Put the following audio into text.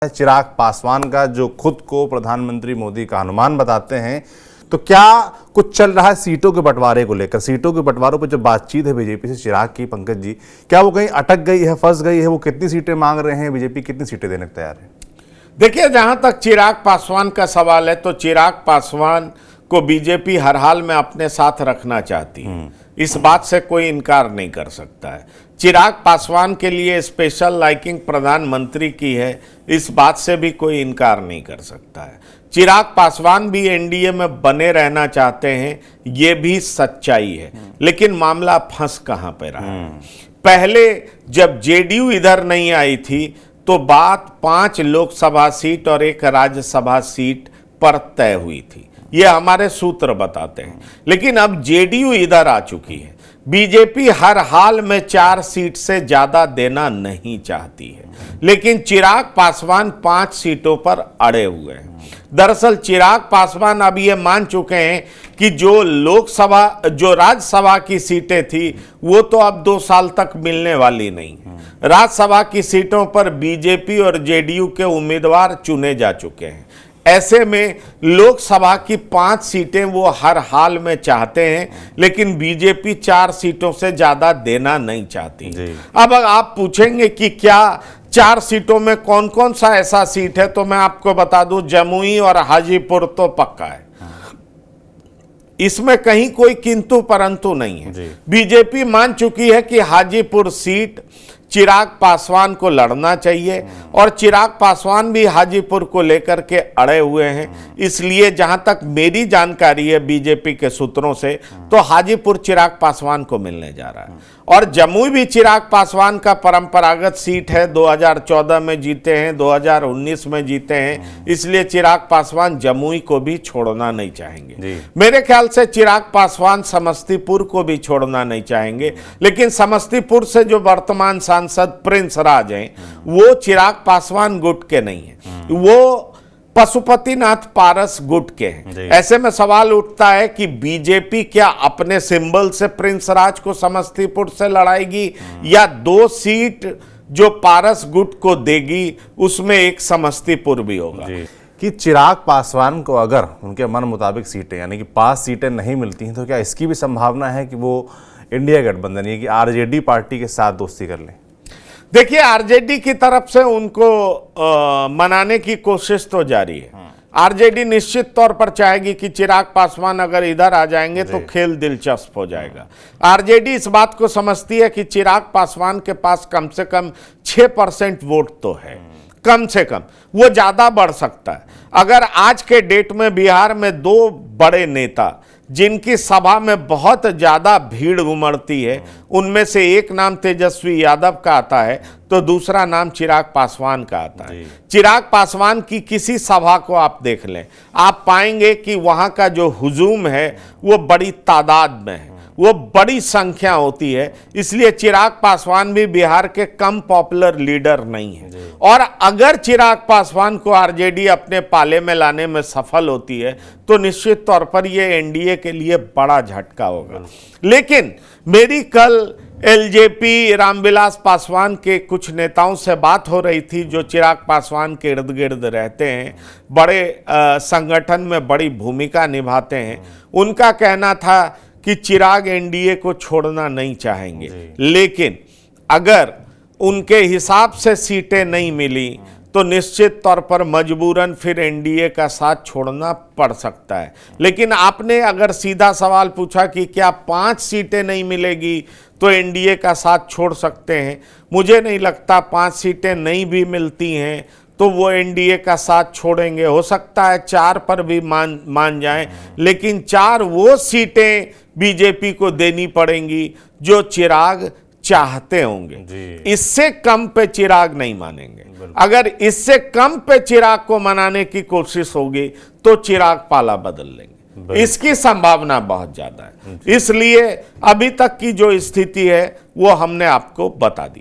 चिराग पासवान का जो खुद को प्रधानमंत्री मोदी का हनुमान बताते हैं, तो क्या कुछ चल रहा है सीटों के बंटवारे को लेकर? सीटों के बंटवारों पर जो बातचीत है बीजेपी से चिराग की, पंकज जी, क्या वो कहीं अटक गई है, फंस गई है? वो कितनी सीटें मांग रहे हैं, बीजेपी कितनी सीटें देने को तैयार है? देखिए, जहां तक चिराग पासवान का सवाल है तो चिराग पासवान को बीजेपी हर हाल में अपने साथ रखना चाहती है। इस बात से कोई इनकार नहीं कर सकता है। चिराग पासवान के लिए स्पेशल लाइकिंग प्रधानमंत्री की है, इस बात से भी कोई इनकार नहीं कर सकता है। चिराग पासवान भी एनडीए में बने रहना चाहते हैं, ये भी सच्चाई है। लेकिन मामला फंस कहां पे रहा है? पहले जब जेडीयू इधर नहीं आई थी तो बात 5 लोकसभा सीट और 1 राज्यसभा सीट पर तय हुई थी, ये हमारे सूत्र बताते हैं। लेकिन अब जेडीयू इधर आ चुकी है। बीजेपी हर हाल में 4 सीट से ज्यादा देना नहीं चाहती है, लेकिन चिराग पासवान 5 सीटों पर अड़े हुए हैं। दरअसल चिराग पासवान अब ये मान चुके हैं कि जो राज्यसभा की सीटें थी वो तो अब 2 साल तक मिलने वाली नहीं है। राज्यसभा की सीटों पर बीजेपी और जेडीयू के उम्मीदवार चुने जा चुके हैं। ऐसे में लोकसभा की 5 सीटें वो हर हाल में चाहते हैं, लेकिन बीजेपी 4 सीटों से ज्यादा देना नहीं चाहती। अब आप पूछेंगे कि क्या 4 सीटों में कौन कौन सा ऐसा सीट है, तो मैं आपको बता दूं, जमुई और हाजीपुर तो पक्का है, इसमें कहीं कोई किंतु परंतु नहीं है। बीजेपी मान चुकी है कि हाजीपुर सीट चिराग पासवान को लड़ना चाहिए और चिराग पासवान भी हाजीपुर को लेकर के अड़े हुए हैं। इसलिए जहां तक मेरी जानकारी है बीजेपी के सूत्रों से, तो हाजीपुर चिराग पासवान को मिलने जा रहा है। और जमुई भी चिराग पासवान का परंपरागत सीट है, 2014 में जीते हैं, 2019 में जीते हैं, इसलिए चिराग पासवान जमुई को भी छोड़ना नहीं चाहेंगे। मेरे ख्याल से चिराग पासवान समस्तीपुर को भी छोड़ना नहीं चाहेंगे, लेकिन समस्तीपुर से जो वर्तमान सांसद प्रिंस राज हैं, वो चिराग पासवान गुट के नहीं है, वो पशुपतिनाथ पारस गुट के हैं। ऐसे में सवाल उठता है कि बीजेपी क्या अपने सिंबल से प्रिंस राज को समस्तीपुर से लड़ाएगी, या 2 सीट जो पारस गुट को देगी उसमें एक समस्तीपुर भी होगा। कि चिराग पासवान को अगर उनके मन मुताबिक सीटें यानी कि 5 सीटें नहीं मिलती हैं, तो क्या इसकी भी संभावना है कि वो इंडिया गठबंधन यानी कि आरजेडी पार्टी के साथ दोस्ती कर लें? देखिए, आरजेडी की तरफ से उनको मनाने की कोशिश तो जारी है। आरजेडी निश्चित तौर पर चाहेगी कि चिराग पासवान अगर इधर आ जाएंगे तो खेल दिलचस्प हो जाएगा। आरजेडी इस बात को समझती है कि चिराग पासवान के पास कम से कम 6% वोट तो है, कम से कम, वो ज्यादा बढ़ सकता है। अगर आज के डेट में बिहार में 2 बड़े नेता जिनकी सभा में बहुत ज्यादा भीड़ उमड़ती है, उनमें से एक नाम तेजस्वी यादव का आता है तो दूसरा नाम चिराग पासवान का आता है। चिराग पासवान की किसी सभा को आप देख लें, आप पाएंगे कि वहां का जो हुजूम है वो बड़ी तादाद में है, वो बड़ी संख्या होती है। इसलिए चिराग पासवान भी बिहार के कम पॉपुलर लीडर नहीं है। और अगर चिराग पासवान को आरजेडी अपने पाले में लाने में सफल होती है तो निश्चित तौर पर यह एनडीए के लिए बड़ा झटका होगा। लेकिन मेरी कल एलजेपी रामविलास पासवान के कुछ नेताओं से बात हो रही थी जो चिराग पासवान के इर्द गिर्द रहते हैं, बड़े संगठन में बड़ी भूमिका निभाते हैं। उनका कहना था कि चिराग एनडीए को छोड़ना नहीं चाहेंगे, लेकिन अगर उनके हिसाब से सीटें नहीं मिली तो निश्चित तौर पर मजबूरन फिर एनडीए का साथ छोड़ना पड़ सकता है। लेकिन आपने अगर सीधा सवाल पूछा कि क्या 5 सीटें नहीं मिलेगी तो एनडीए का साथ छोड़ सकते हैं, मुझे नहीं लगता। 5 सीटें नहीं भी मिलती हैं तो वो एनडीए का साथ छोड़ेंगे। हो सकता है 4 पर भी मान जाएं, लेकिन 4 वो सीटें बीजेपी को देनी पड़ेंगी जो चिराग चाहते होंगे। इससे कम पे चिराग नहीं मानेंगे। अगर इससे कम पे चिराग को मनाने की कोशिश होगी तो चिराग पाला बदल लेंगे, इसकी संभावना बहुत ज्यादा है। इसलिए अभी तक की जो स्थिति है वो हमने आपको बता दी।